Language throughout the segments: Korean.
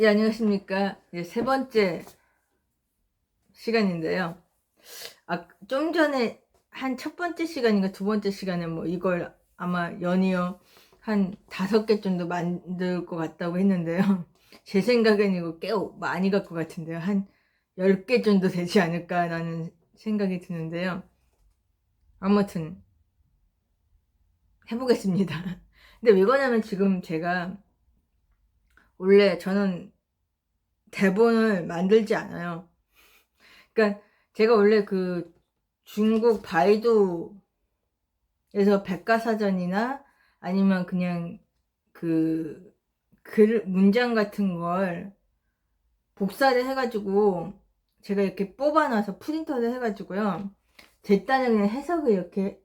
예, 안녕하십니까. 세 번째 시간인데요. 좀 전에 한 첫 번째 시간인가 두 번째 시간에 뭐 이걸 아마 연이어 한 5개 정도 만들 것 같다고 했는데요. 제 생각엔 이거 꽤 많이 갈 것 같은데요. 한 10개 정도 되지 않을까라는 생각이 드는데요. 아무튼 해보겠습니다. 근데 왜 그러냐면 지금 제가 원래 저는 대본을 만들지 않아요. 그러니까 제가 원래 그 중국 바이두에서 백과사전이나 아니면 그냥 그 문장 같은 걸 복사를 해가지고 제가 이렇게 뽑아놔서 프린터를 해가지고요. 제 딴에 그냥 해석을 이렇게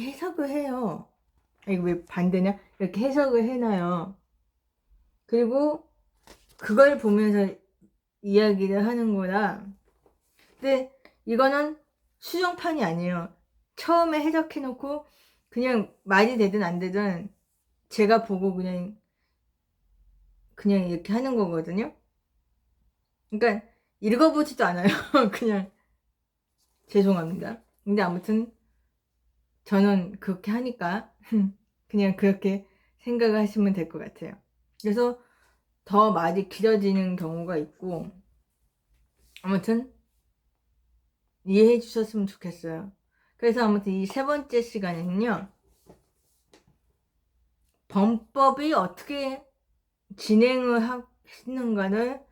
해석을 해요. 이거 왜 반대냐? 이렇게 해석을 해놔요. 그리고 그걸 보면서 이야기를 하는 거라. 근데 이거는 수정판이 아니에요. 처음에 해석해놓고 그냥 말이 되든 안 되든 제가 보고 그냥 이렇게 하는 거거든요. 그러니까 읽어보지도 않아요. 그냥 죄송합니다. 근데 아무튼 저는 그렇게 하니까 그냥 그렇게 생각을 하시면 될 것 같아요. 그래서 더 말이 길어지는 경우가 있고 아무튼 이해해 주셨으면 좋겠어요. 그래서 아무튼 이 세 번째 시간에는요. 범법이 어떻게 진행을 하시는가를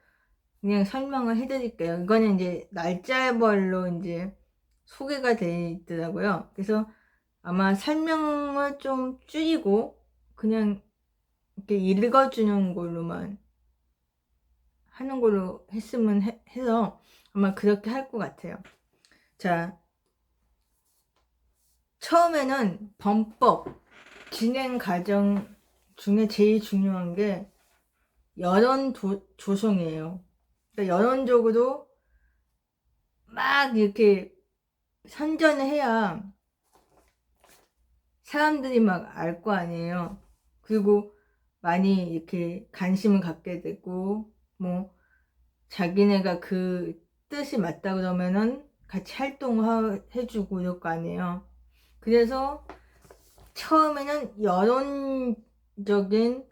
그냥 설명을 해드릴게요. 이거는 이제 날짜별로 이제 소개가 되어 있더라고요. 그래서 아마 설명을 좀 줄이고 그냥 이렇게 읽어주는 걸로만 하는 걸로 했으면 해서 아마 그렇게 할 것 같아요. 자, 처음에는 범법 진행 과정 중에 제일 중요한 게 여론 조성이에요. 그러니까 여론적으로 막 이렇게 선전을 해야 사람들이 막 알 거 아니에요. 그리고 많이 이렇게 관심을 갖게 되고, 뭐, 자기네가 그 뜻이 맞다 그러면은 같이 활동해주고 이럴 거 아니에요. 그래서 처음에는 여론적인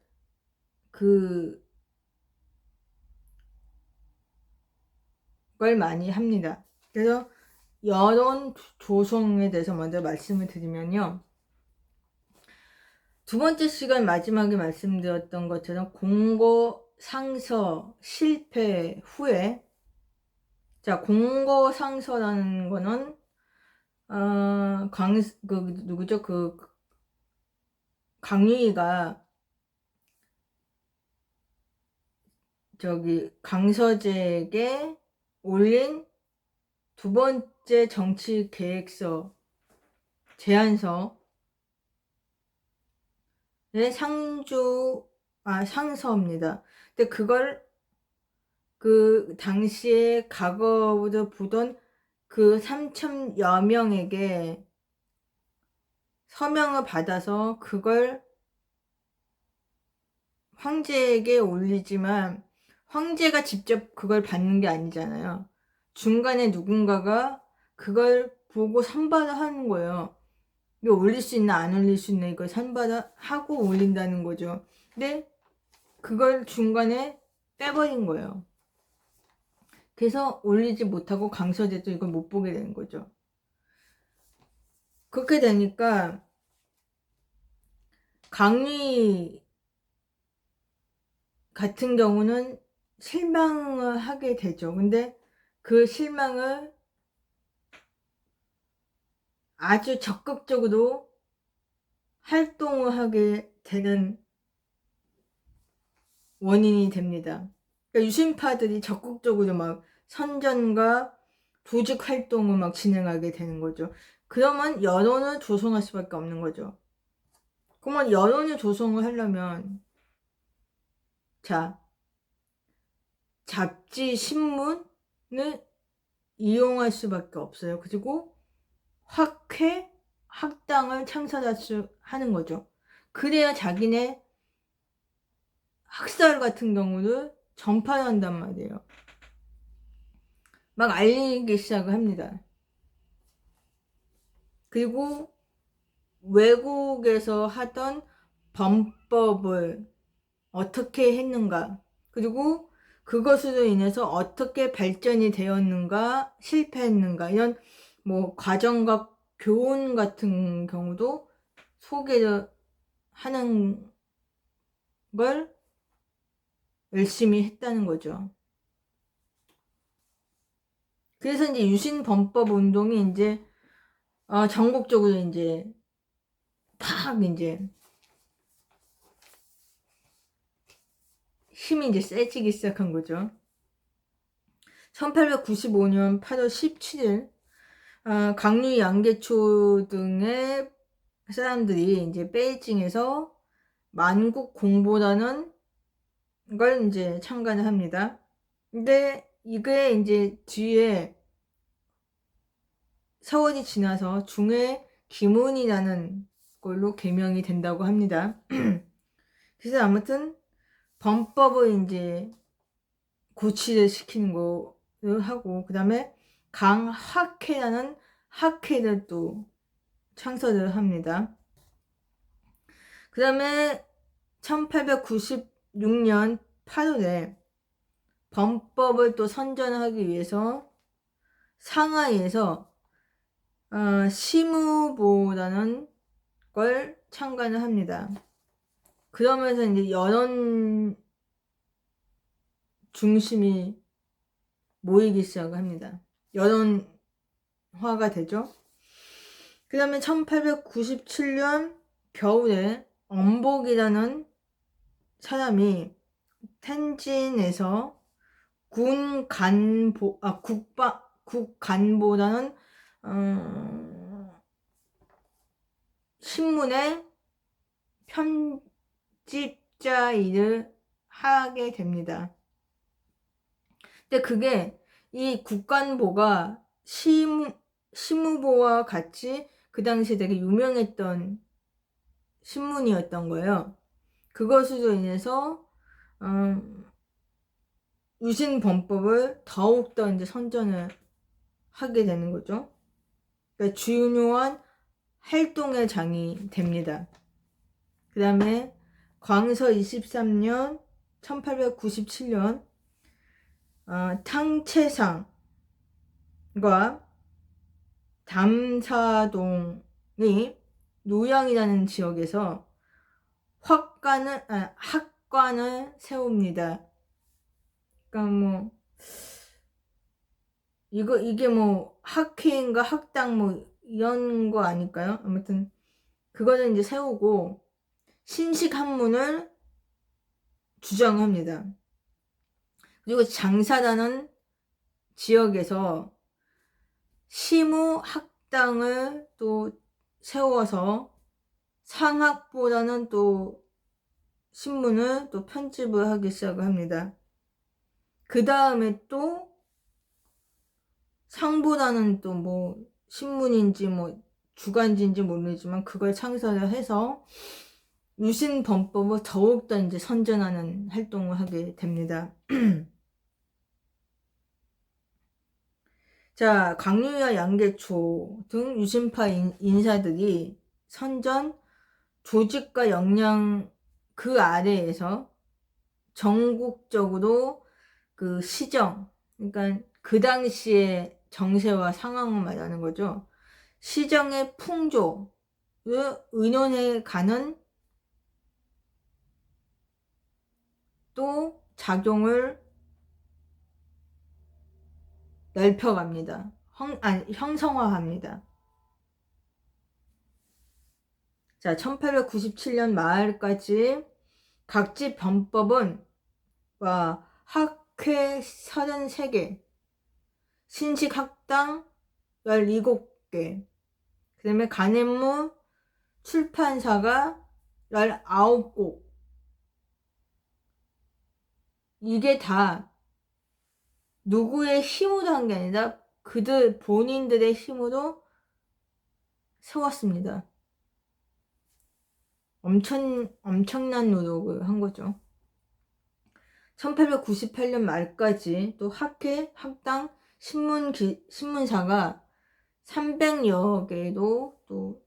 그, 걸 많이 합니다. 그래서 여론 조성에 대해서 먼저 말씀을 드리면요. 두 번째 시간 마지막에 말씀드렸던 것처럼 공고 상서 실패 후에 자 공고 상서라는 거는 누구죠 강유희가 저기 강서재에게 올린 두 번째 정치 계획서 제안서의 상서입니다. 근데 그걸 그 당시에 과거부터 보던 그 3천여 명에게 서명을 받아서 그걸 황제에게 올리지만 황제가 직접 그걸 받는 게 아니잖아요. 중간에 누군가가 그걸 보고 선발을 하는 거예요. 이거 올릴 수 있나 안 올릴 수 있나 이걸 선발을 하고 올린다는 거죠. 근데 그걸 중간에 빼버린 거예요. 그래서 올리지 못하고 강서제도 이걸 못 보게 되는 거죠. 그렇게 되니까 강의 같은 경우는 실망을 하게 되죠. 근데 그 실망을 아주 적극적으로 활동을 하게 되는 원인이 됩니다. 그러니까 유신파들이 적극적으로 막 선전과 조직 활동을 막 진행하게 되는 거죠. 그러면 여론을 조성할 수밖에 없는 거죠. 그러면 여론을 조성을 하려면 자 잡지 신문을 이용할 수밖에 없어요. 그리고 학회 학당을 하는 거죠. 그래야 자기네 학살 같은 경우를 전파한단 말이에요. 막 알리기 시작을 합니다. 그리고 외국에서 하던 범법을 어떻게 했는가, 그리고 그것으로 인해서 어떻게 발전이 되었는가, 실패했는가, 이런 뭐 과정과 교훈 같은 경우도 소개를 하는 걸 열심히 했다는 거죠. 그래서 이제 유신 범법 운동이 이제 전국적으로 이제 팍 이제 힘이 이제 세지기 시작한 거죠. 1895년 8월 17일 강류 양계초 등의 사람들이 이제 베이징에서 만국 공보라는 걸 이제 참관을 합니다. 근데 이게 이제 뒤에 세월이 지나서 중에 기문이라는 걸로 개명이 된다고 합니다. 그래서 아무튼 범법을 이제 고치를 시키는 거를 하고, 그 다음에 강학회라는 학회를 또 창설을 합니다. 그 다음에 1896년 8월에 범법을 또 선전하기 위해서 상하이에서 시무보라는 걸 창간을 합니다. 그러면서 이제 여론 중심이 모이기 시작합니다. 여론화가 되죠. 그 다음에 1897년 겨울에 엄복이라는 사람이 텐진에서 국간보라는 신문의 편집자 일을 하게 됩니다. 근데 그게 이 국간보가 시무보와 같이 그 당시에 되게 유명했던 신문이었던 거예요. 그것으로 인해서 유신 범법을 더욱더 이제 선전을 하게 되는 거죠. 그러니까 중요한 활동의 장이 됩니다. 그 다음에 광서 23년 1897년 탕채상과 담사동이 노양이라는 지역에서 학관을 세웁니다. 그러니까 뭐 이게 뭐 학회인가 학당 뭐 이런 거 아닐까요? 아무튼 그거는 이제 세우고 신식한문을 주장합니다. 그리고 장사라는 지역에서 시무 학당을 또 세워서 상학보다는 또 신문을 또 편집을 하기 시작을 합니다. 그 다음에 또 상보다는 또 뭐 신문인지 뭐 주간지인지 모르지만 그걸 창설을 해서 유신 범법을 더욱더 이제 선전하는 활동을 하게 됩니다. 자, 강류와 양계초 등 유신파 인사들이 선전 조직과 역량 그 아래에서 전국적으로 그 시정, 그러니까 그 당시의 정세와 상황을 말하는 거죠. 시정의 풍조를 의논해 가는 또 작용을 넓혀갑니다. 형성화합니다. 자, 1897년 말까지 각지 범법은 학회 33개, 신식학당 17개, 그 다음에 간행무 출판사가 19곳. 이게 다 누구의 힘으로 한 게 아니라 그들 본인들의 힘으로 세웠습니다. 엄청난 노력을 한 거죠. 1898년 말까지 또 학회, 학당, 신문사가 300여 개도 또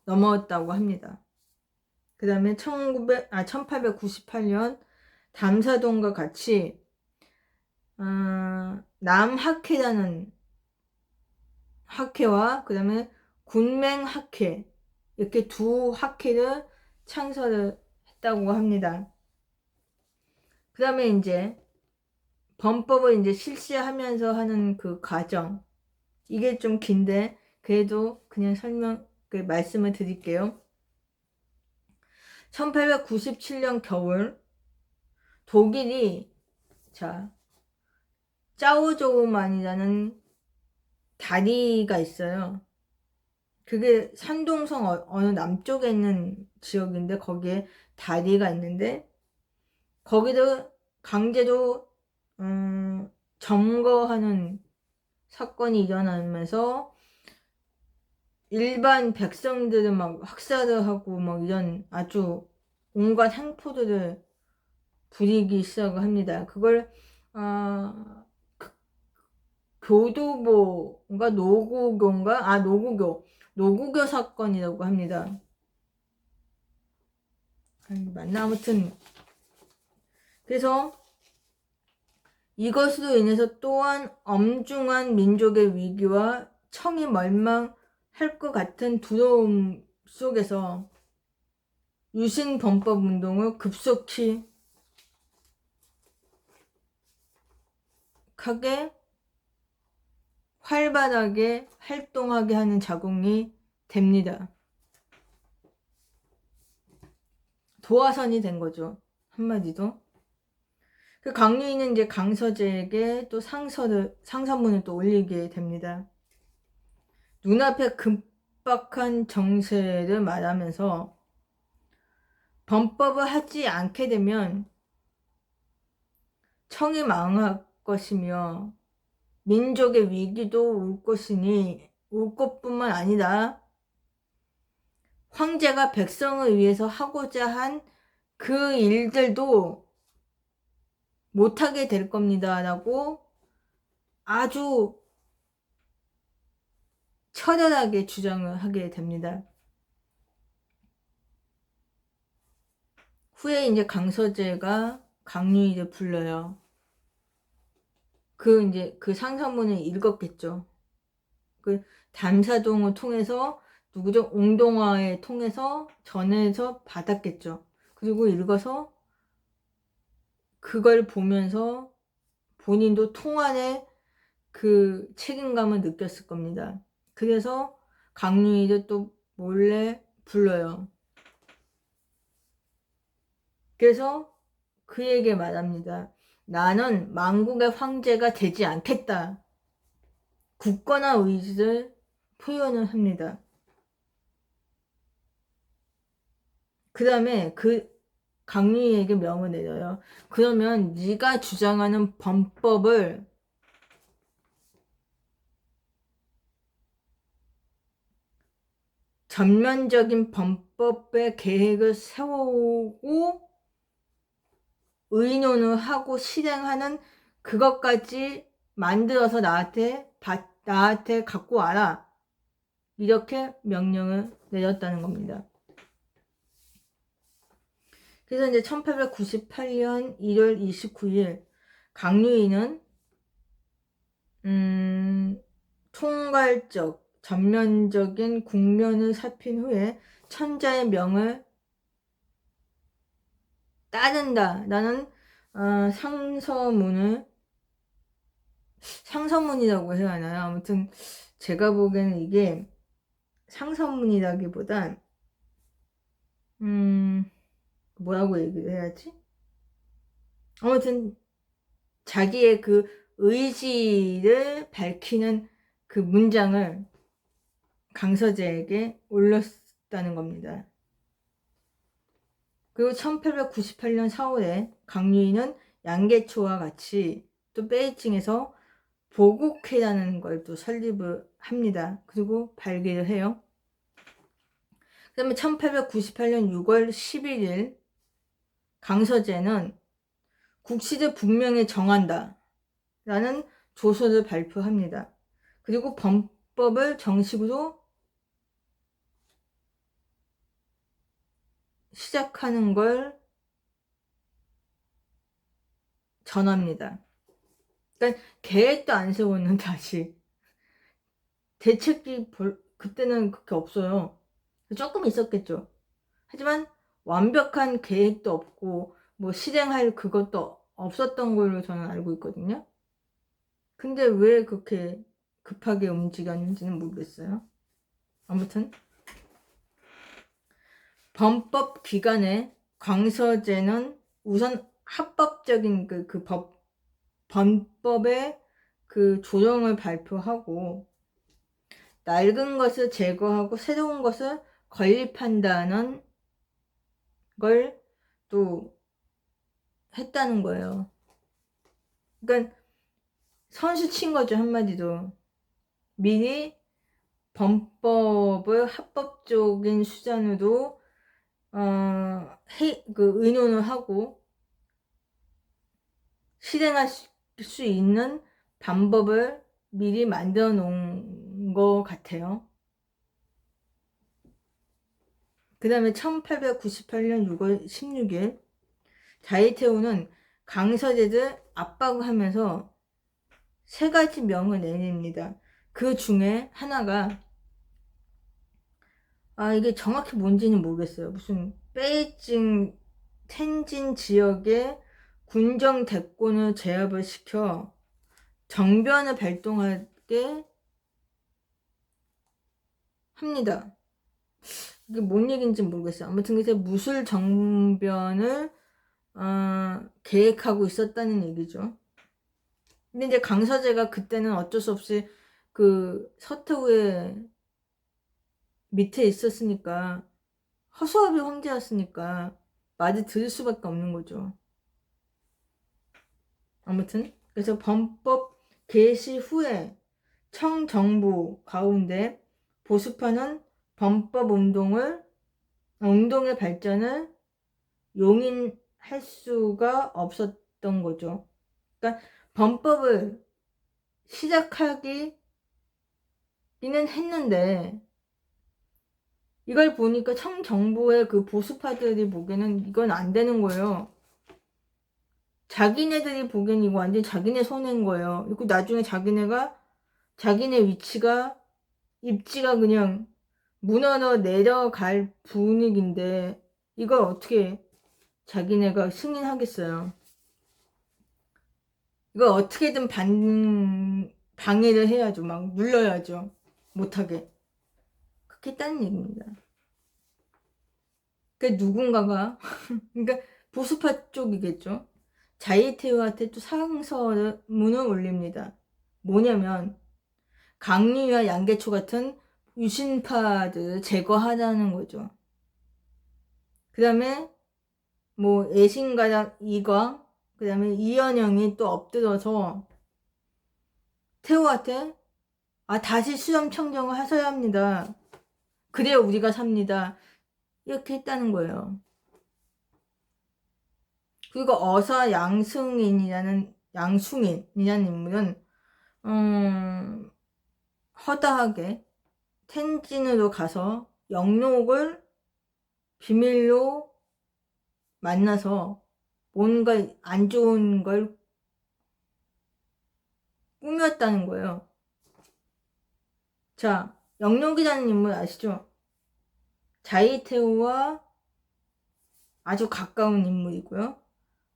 넘었다고 합니다. 그 다음에 1898년 담사동과 같이 남학회라는 학회와 그 다음에 군맹학회 이렇게 두 학회를 창설을 했다고 합니다. 그 다음에 이제 범법을 이제 실시하면서 하는 그 과정, 이게 좀 긴데 그래도 그냥 말씀을 드릴게요. 1897년 겨울 독일이 짜오조우만이라는 다리가 있어요. 그게 산동성 어느 남쪽에 있는 지역인데 거기에 다리가 있는데 거기도 강제로 점거하는 사건이 일어나면서 일반 백성들을 막 학살을 하고 막 이런 아주 온갖 행포들을 부리기 시작을 합니다. 그걸 교도보가 노구교 사건이라고 합니다. 맞나? 아무튼 그래서 이것으로 인해서 또한 엄중한 민족의 위기와 청이 멸망할 것 같은 두려움 속에서 유신범법 운동을 급속히 활발하게 활동하게 하는 작용이 됩니다. 도화선이 된 거죠. 한마디도. 그 강유인은 이제 강서재에게 또 상선문을 또 올리게 됩니다. 눈앞에 급박한 정세를 말하면서 범법을 하지 않게 되면 청이 망할 것이며 민족의 위기도 올 것이니 올 것뿐만 아니라 황제가 백성을 위해서 하고자 한 그 일들도 못하게 될 겁니다 라고 아주 처절하게 주장을 하게 됩니다. 후에 이제 강서재가 강유일을 불러요. 그 상선문을 읽었겠죠. 그 담사동을 통해서 누구죠? 옹동화에 통해서 전해서 받았겠죠. 그리고 읽어서 그걸 보면서 본인도 통안의 그 책임감을 느꼈을 겁니다. 그래서 강유일을 또 몰래 불러요. 그래서 그에게 말합니다. 나는 만국의 황제가 되지 않겠다. 굳건한 의지를 표현을 합니다. 그 다음에 그 강유희에게 명을 내려요. 그러면 네가 주장하는 범법을 전면적인 범법의 계획을 세우고 의논을 하고 실행하는 그것까지 만들어서 나한테 갖고 와라. 이렇게 명령을 내렸다는 겁니다. 그래서 이제 1898년 1월 29일 강유희는 총괄적 전면적인 국면을 살핀 후에 천자의 명을 따른다. 나는 상서문이라고 해야 하나요? 아무튼 제가 보기에는 이게 상서문이라기보단 뭐라고 얘기를 해야지? 아무튼 자기의 그 의지를 밝히는 그 문장을 강서재에게 올렸다는 겁니다. 그리고 1898년 4월에 강유희는 양계초와 같이 또 베이징에서 보국회라는 걸 또 설립을 합니다. 그리고 발기를 해요. 그 다음에 1898년 6월 11일 강서재는 국시를 분명히 정한다 라는 조서를 발표합니다. 그리고 범법을 정식으로 시작하는 걸 전합니다. 그러니까 계획도 안 세우는 다시 대책이 그때는 그렇게 없어요. 조금 있었겠죠. 하지만 완벽한 계획도 없고 뭐 실행할 그것도 없었던 걸로 저는 알고 있거든요. 근데 왜 그렇게 급하게 움직였는지는 모르겠어요. 아무튼 범법 기간에 광서제는 우선 합법적인 범법의 그 조정을 발표하고 낡은 것을 제거하고 새로운 것을 건립한다는 걸 또 했다는 거예요. 그러니까 선수 친 거죠, 한마디로. 미리 범법을 합법적인 수단으로 의논을 하고 실행할 수 있는 방법을 미리 만들어 놓은 것 같아요. 그 다음에 1898년 6월 16일 자이테오는 강서제를 압박하면서 3가지 명을 내립니다. 그 중에 하나가 이게 정확히 뭔지는 모르겠어요. 무슨 베이징 텐진 지역의 군정 대권을 제압을 시켜 정변을 발동하게 합니다. 이게 뭔 얘기인지 모르겠어요. 아무튼 그래서 무술 정변을 계획하고 있었다는 얘기죠. 근데 이제 강서제가 그때는 어쩔 수 없이 그 서태후의 밑에 있었으니까, 허수아비 황제였으니까 말을 들을 수밖에 없는 거죠. 아무튼 그래서 범법 개시 후에 청정부 가운데 보수파는 범법 운동의 발전을 용인할 수가 없었던 거죠. 그러니까 범법을 시작하기는 했는데 이걸 보니까 청정부의 그 보수파들이 보기에는 이건 안 되는 거예요. 자기네들이 보기에는 이거 완전 자기네 손해인 거예요. 그리고 나중에 자기네 입지가 그냥 무너져 내려갈 분위기인데 이걸 어떻게 자기네가 승인하겠어요. 이걸 어떻게든 방해를 해야죠. 막 눌러야죠. 못하게. 그렇게 했다는 얘기입니다. 그 누군가가 그러니까 보수파 쪽이겠죠. 자이테오한테 또 상서문을 올립니다. 뭐냐면 강류와 양계초 같은 유신파들을 제거하자는 거죠. 그 다음에 뭐 애신가랑 이광, 그 다음에 이현영이 또 엎드려서 태호한테 다시 수렴 청정을 하셔야 합니다. 그래야 우리가 삽니다. 이렇게 했다는 거예요. 그리고 어사 양승인이라는 인물은 허다하게 텐진으로 가서 영록을 비밀로 만나서 뭔가 안 좋은 걸 꾸몄다는 거예요. 자, 영록이라는 인물 아시죠? 자이테오와 아주 가까운 인물이고요.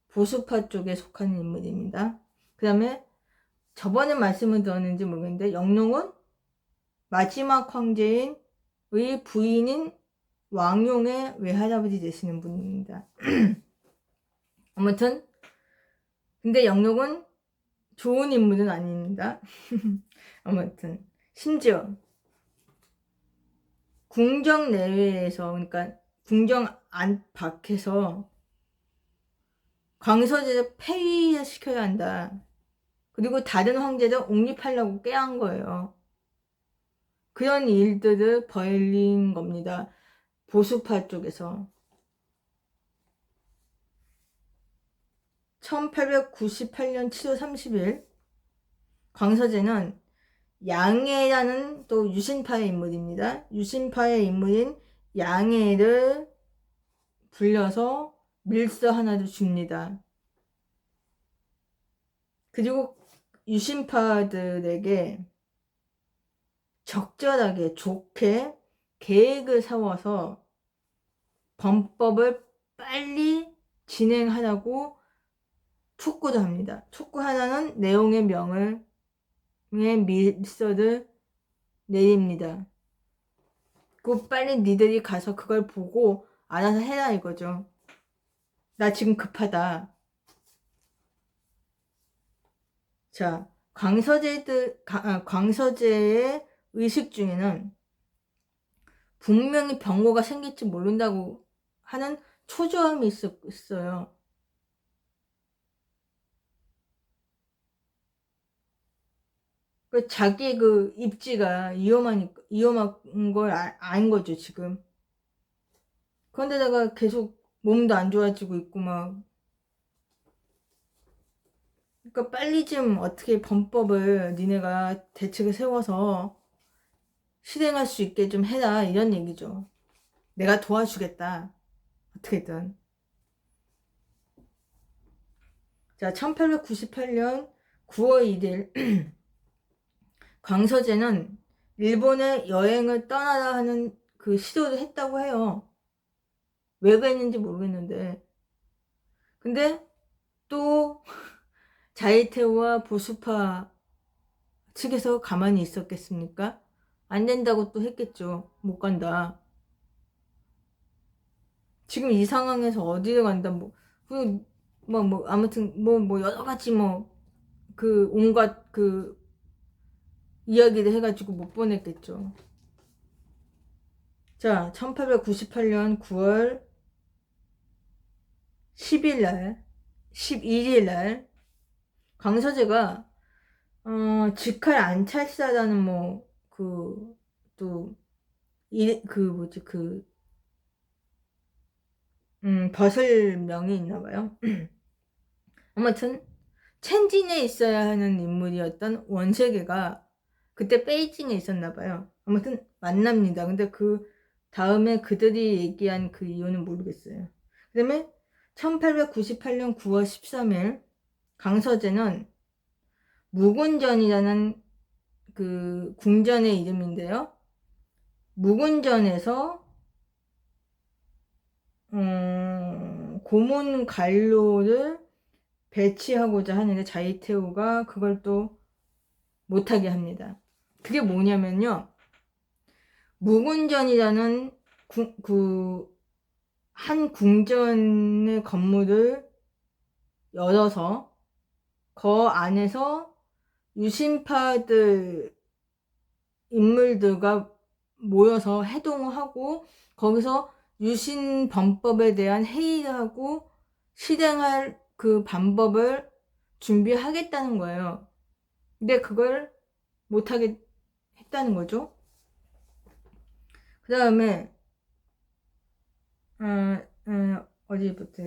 보수파 쪽에 속하는 인물입니다. 그 다음에 저번에 말씀을 드렸는지 모르겠는데 영록은 마지막 황제의 부인인 왕용의 외할아버지 되시는 분입니다. 아무튼 근데 영록은 좋은 인물은 아닙니다. 아무튼 심지어 궁정 내외에서 그러니까 궁정 안팎에서 광서제를 폐위시켜야 한다. 그리고 다른 황제를 옹립하려고 꾀한 거예요. 그런 일들을 벌린 겁니다. 보수파 쪽에서. 1898년 7월 30일 광서제는 양해라는 또 유신파의 인물입니다. 유신파의 인물인 양해를 불려서 밀서 하나를 줍니다. 그리고 유신파들에게 적절하게 좋게 계획을 세워서 범법을 빨리 진행하라고 촉구를 합니다. 촉구하라는 내용의 명을 밀서를 내립니다. 그 빨리 니들이 가서 그걸 보고 알아서 해라 이거죠. 나 지금 급하다. 자, 광서제의 의식 중에는 분명히 병고가 생길지 모른다고 하는 초조함이 있어요. 자기 그 입지가 위험한 걸 아는 거죠, 지금. 그런데다가 계속 몸도 안 좋아지고 있고, 막. 그러니까 빨리 좀 어떻게 범법을 니네가 대책을 세워서 실행할 수 있게 좀 해라, 이런 얘기죠. 내가 도와주겠다. 어떻게든. 자, 1898년 9월 1일 광서제는 일본에 여행을 떠나라 하는 그 시도를 했다고 해요. 왜 그랬는지 모르겠는데. 근데 또 자이테오와 보수파 측에서 가만히 있었겠습니까? 안 된다고 또 했겠죠. 못 간다. 지금 이 상황에서 어디를 간다, 아무튼, 여러 가지 온갖 이야기를 해가지고 못 보냈겠죠. 자, 1898년 9월 10일 날, 11일 날, 광서제가, 직할 안찰사라는 버설명이 있나봐요. 아무튼, 첸진에 있어야 하는 인물이었던 원세계가 그때 베이징에 있었나봐요. 아무튼, 만납니다. 근데 그 다음에 그들이 얘기한 그 이유는 모르겠어요. 그 다음에 1898년 9월 13일 강서제는 무군전이라는 그 궁전의 이름인데요. 무군전에서 고문 관료를 배치하고자 하는데 자이테오가 그걸 또 못하게 합니다. 그게 뭐냐면요. 무군전이라는 한 궁전의 건물을 열어서 그 안에서 유신파들 인물들과 모여서 해동을 하고 거기서 유신 범법에 대한 회의를 하고 실행할 그 방법을 준비하겠다는 거예요. 근데 그걸 못하게 했다는 거죠. 그 다음에 어디부터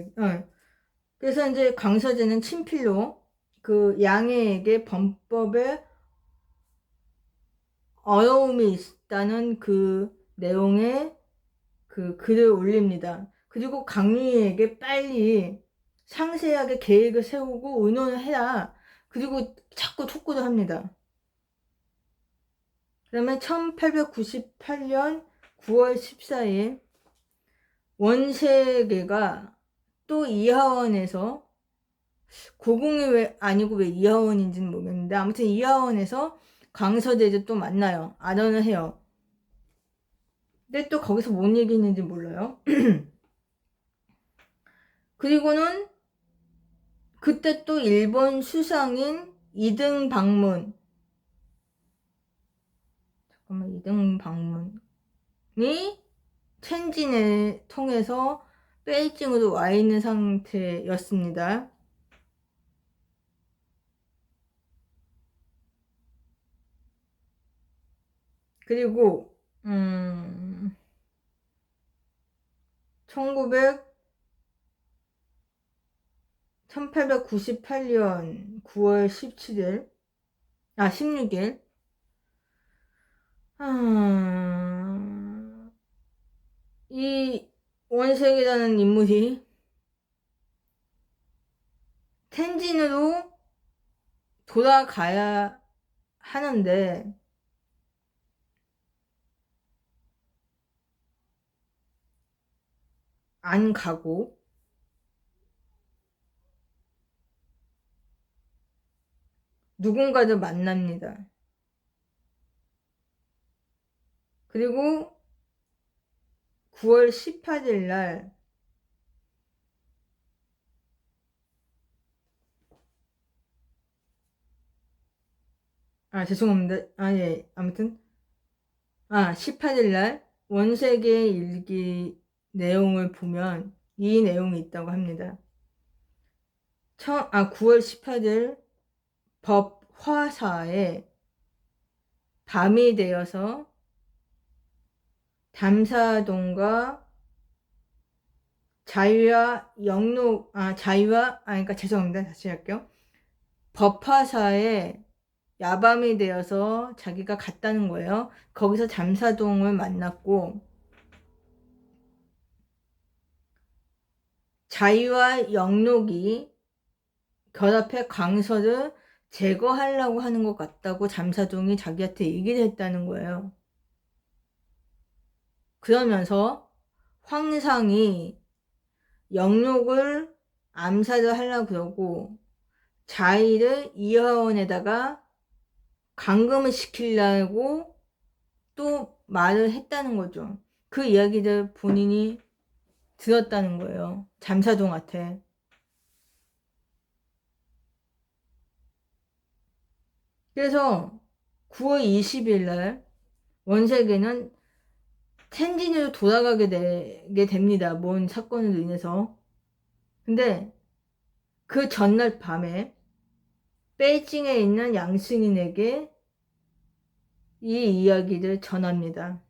그래서 이제 강서제는 친필로 그 양해에게 범법에 어려움이 있다는 그 내용의 그 글을 올립니다. 그리고 강유희에게 빨리 상세하게 계획을 세우고 의논을 해라. 그리고 자꾸 촉구를 합니다. 그 다음에 1898년 9월 14일 원세계가 또 이하원에서 고궁이 왜 아니고 왜 이하원인지는 모르겠는데 아무튼 이하원에서 강서제를 또 만나요. 안언을 해요. 근데 또 거기서 뭔 얘기 했는지 몰라요. 그리고는 그때 또 일본 수상인 이등 방문이 첸진을 통해서 베이징으로 와 있는 상태였습니다. 그리고 1900 1898년 9월 17일, 16일. 이 원색이라는 인물이 텐진으로 돌아가야 하는데, 안 가고, 누군가를 만납니다. 그리고 9월 18일 날, 죄송합니다. 예, 아무튼, 18일 날 원세계의 일기 내용을 보면 이 내용이 있다고 합니다. 9월 18일 법화사에 밤이 되어서 담사동과 그러니까 죄송합니다. 다시 할게요. 법화사에 야밤이 되어서 자기가 갔다는 거예요. 거기서 잠사동을 만났고, 자유와 영록이 결합해 강서를 제거하려고 하는 것 같다고 잠사동이 자기한테 얘기를 했다는 거예요. 그러면서 황상이 영록을 암살을 하려고 그러고, 자의를 이화원에다가 감금을 시키려고 또 말을 했다는 거죠. 그 이야기를 본인이 들었다는 거예요. 잠사동한테. 그래서 9월 20일 날 원세계는 텐진으로 돌아가게 되게 됩니다. 뭔 사건으로 인해서. 근데 그 전날 밤에 베이징에 있는 양승인에게 이 이야기를 전합니다.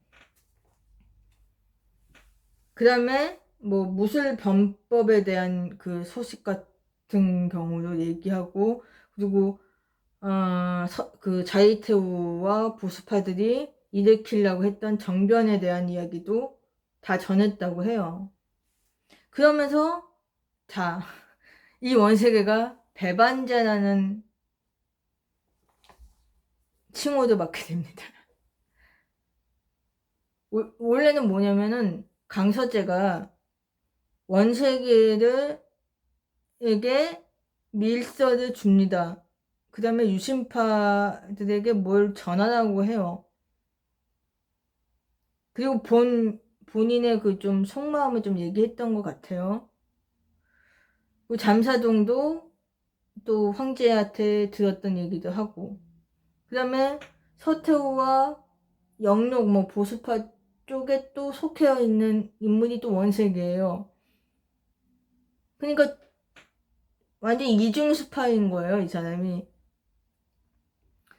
그 다음에 뭐 무술변법에 대한 그 소식 같은 경우도 얘기하고, 그리고 그 자이테우와 보수파들이 일으키려고 했던 정변에 대한 이야기도 다 전했다고 해요. 그러면서 이 원세계가 배반자라는 칭호도 받게 됩니다. 원래는 뭐냐면은 강서재가 원세계에게 밀서를 줍니다. 그 다음에 유신파들에게 뭘 전하라고 해요. 그리고 본인의 그 좀 속마음을 좀 얘기했던 것 같아요. 그 잠사동도 또 황제한테 들었던 얘기도 하고, 그 다음에 서태후와 영록 뭐 보수파 쪽에 또 속해 있는 인물이 또 원색이에요. 그러니까 완전 이중스파인 거예요, 이 사람이.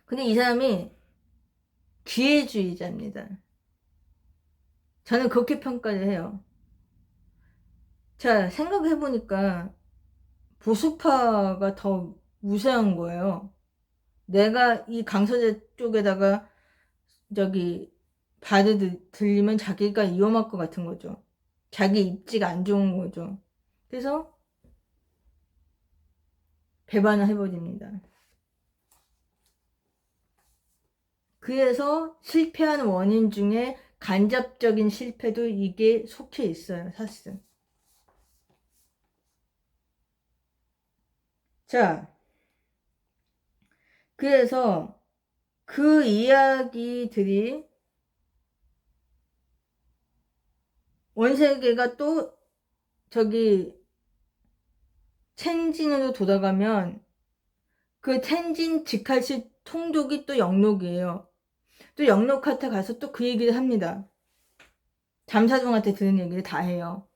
근데 이 사람이 기회주의자입니다. 저는 그렇게 평가를 해요. 자, 생각해보니까 보수파가 더 우세한 거예요. 내가 이 강서재 쪽에다가 발을 들리면 자기가 위험할 것 같은 거죠. 자기 입지가 안 좋은 거죠. 그래서 배반을 해버립니다. 그래서 실패한 원인 중에 간접적인 실패도 이게 속해 있어요, 사실은. 자, 그래서 그 이야기들이 원세계가 또 텐진으로 돌아가면 그 텐진 직할시 통독이 또 영록이에요. 또 영록한테 가서 또 그 얘기를 합니다. 잠사동한테 들은 얘기를 다 해요.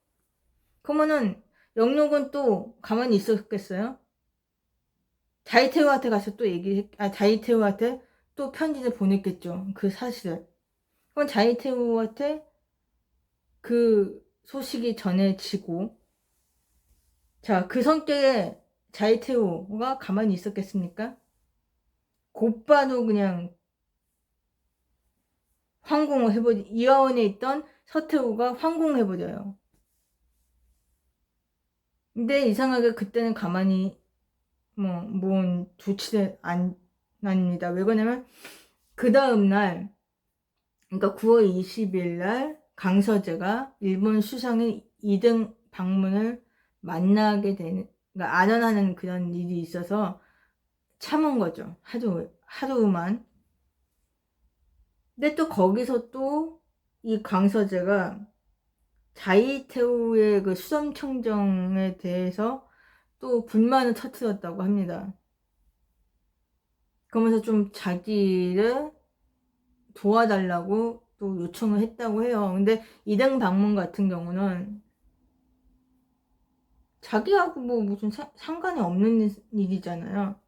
그러면은 영록은 또 가만히 있었겠어요? 자이테오한테 가서 또 자이테오한테 또 편지를 보냈겠죠. 그 사실을. 그럼 자이테오한테 그 소식이 전해지고, 자, 그 성격의 자이테오가 가만히 있었겠습니까? 곧바로 그냥 황공을 해버리, 이화원에 있던 서태후가 황공을 해버려요. 근데 이상하게 그때는 가만히 뭔 조치를 안 합니다. 왜 그러냐면 그 다음날, 그러니까 9월 20일 날 강서재가 일본 수상의 2등 방문을 만나게 되는, 그러니까 안언하는 그런 일이 있어서 참은 거죠. 하루만. 근데 또 거기서 또 이 강서재가 자이테우의 그 수섬청정에 대해서 또 불만을 터뜨렸다고 합니다. 그러면서 좀 자기를 도와달라고 또 요청을 했다고 해요. 근데 이등 방문 같은 경우는 자기하고 뭐 무슨 상관이 없는 일이잖아요.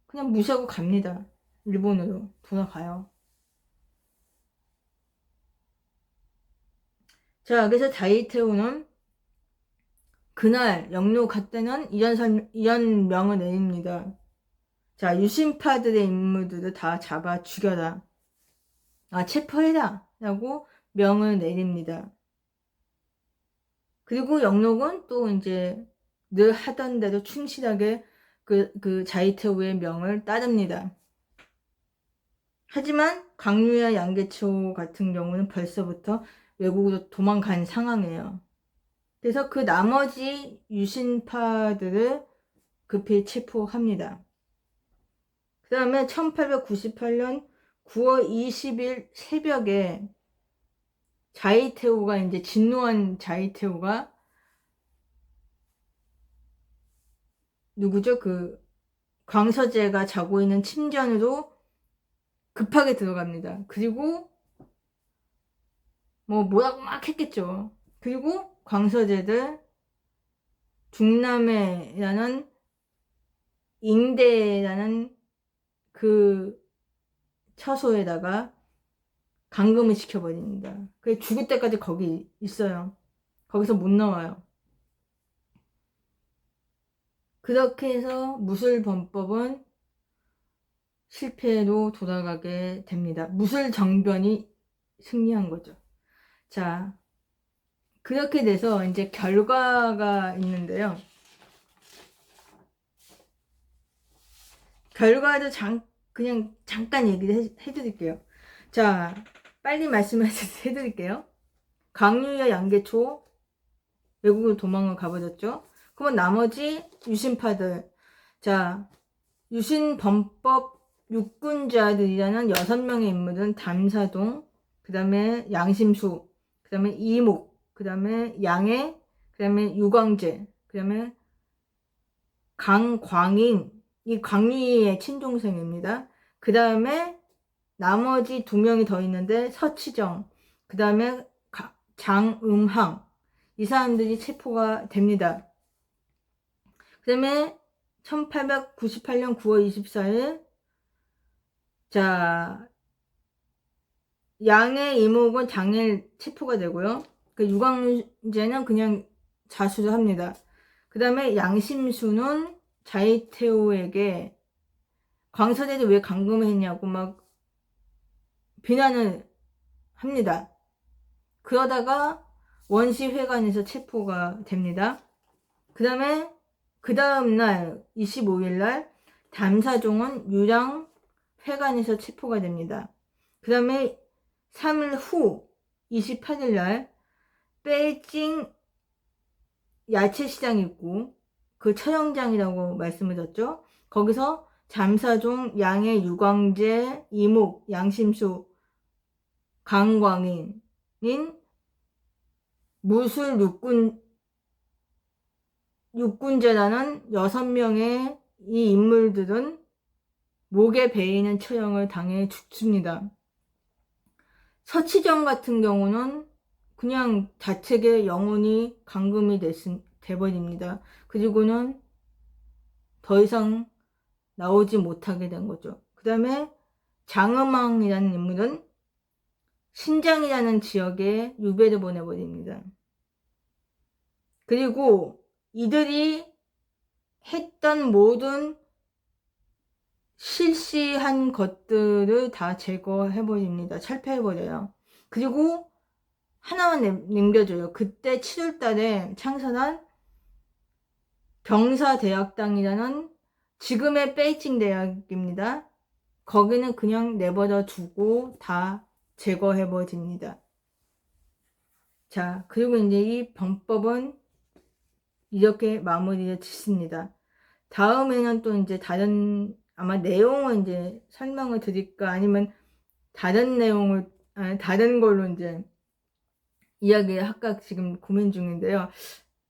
그냥 무시하고 갑니다. 일본으로 돌아가요. 자, 그래서 자이테우는 그날 영로 갔다는 이런 명을 내립니다. 자, 유신파들의 인물들을 다 잡아 죽여라. 체포해라. 라고 명을 내립니다. 그리고 영록은 또 이제 늘 하던 대로 충실하게 그 자이테우의 명을 따릅니다. 하지만 강유야 양계초 같은 경우는 벌써부터 외국으로 도망간 상황이에요. 그래서 그 나머지 유신파들을 급히 체포합니다. 그 다음에 1898년 9월 20일 새벽에 자이테우가 이제 진노한 자이테우가 누구죠? 그 광서재가 자고 있는 침전으로 급하게 들어갑니다. 그리고 뭐라고 막 했겠죠. 그리고 광서재들 중남해라는 잉대라는 그 처소에다가 감금을 시켜버립니다. 그 죽을 때까지 거기 있어요. 거기서 못 나와요. 그렇게 해서 무술범법은 실패로 돌아가게 됩니다. 무술정변이 승리한 거죠. 자, 그렇게 돼서 이제 결과가 있는데요. 결과도 그냥 잠깐 얘기를 해드릴게요. 자, 빨리 해드릴게요. 강유야 양계초 외국으로 도망을 가버렸죠. 그러면 나머지 유신파들, 자, 유신범법 육군자들이라는 6명의 인물은 담사동, 그 다음에 양심수, 그 다음에 이목, 그 다음에 양해, 그 다음에 유광재, 그 다음에 강광인, 이 광리의 친동생입니다. 그 다음에 나머지 2명이 더 있는데 서치정, 그 다음에 장음항, 이 사람들이 체포가 됩니다. 그 다음에 1898년 9월 24일 자, 양의 이목은 당일 체포가 되고요. 그 유광재는 그냥 자수를 합니다. 그 다음에 양심수는 자이테오에게 광서재를 왜 감금했냐고 막 비난을 합니다. 그러다가 원시회관에서 체포가 됩니다. 그 다음에 그 다음날 25일날 담사종은 유랑회관에서 체포가 됩니다. 그 다음에 3일 후 28일날 베이징 야채시장이 있고 그 촬영장이라고 말씀을 드렸죠. 거기서 잠사종, 양해, 유광재, 이목, 양심수, 강광인인 무술 육군제라는 6명의 이 인물들은 목에 베이는 처형을 당해 죽습니다. 서치정 같은 경우는 그냥 자책에 영혼이 감금이 돼버립니다. 그리고는 더 이상 나오지 못하게 된 거죠. 그 다음에 장음왕이라는 인물은 신장이라는 지역에 유배를 보내버립니다. 그리고 이들이 했던 모든 실시한 것들을 다 제거해버립니다. 철폐해버려요. 그리고 하나만 남겨줘요. 그때 7월달에 창설한 병사대학당이라는 지금의 베이징 대학입니다. 거기는 그냥 내버려 두고 다 제거해버립니다. 자, 그리고 이제 이 병법은 이렇게 마무리를 짓습니다. 다음에는 또 이제 다른 아마 내용을 이제 설명을 드릴까 아니면 다른 내용을 다른 걸로 이제 이야기할까 지금 고민 중인데요.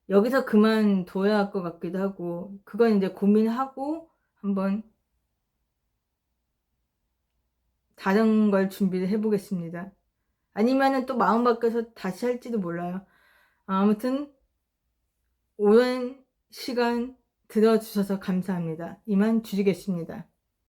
여기서 그만둬야 할 것 같기도 하고 그건 이제 고민하고 한번 다른 걸 준비를 해보겠습니다. 아니면은 또 마음 바뀌어서 다시 할지도 몰라요. 아무튼 오랜 시간 들어주셔서 감사합니다. 이만 줄이겠습니다.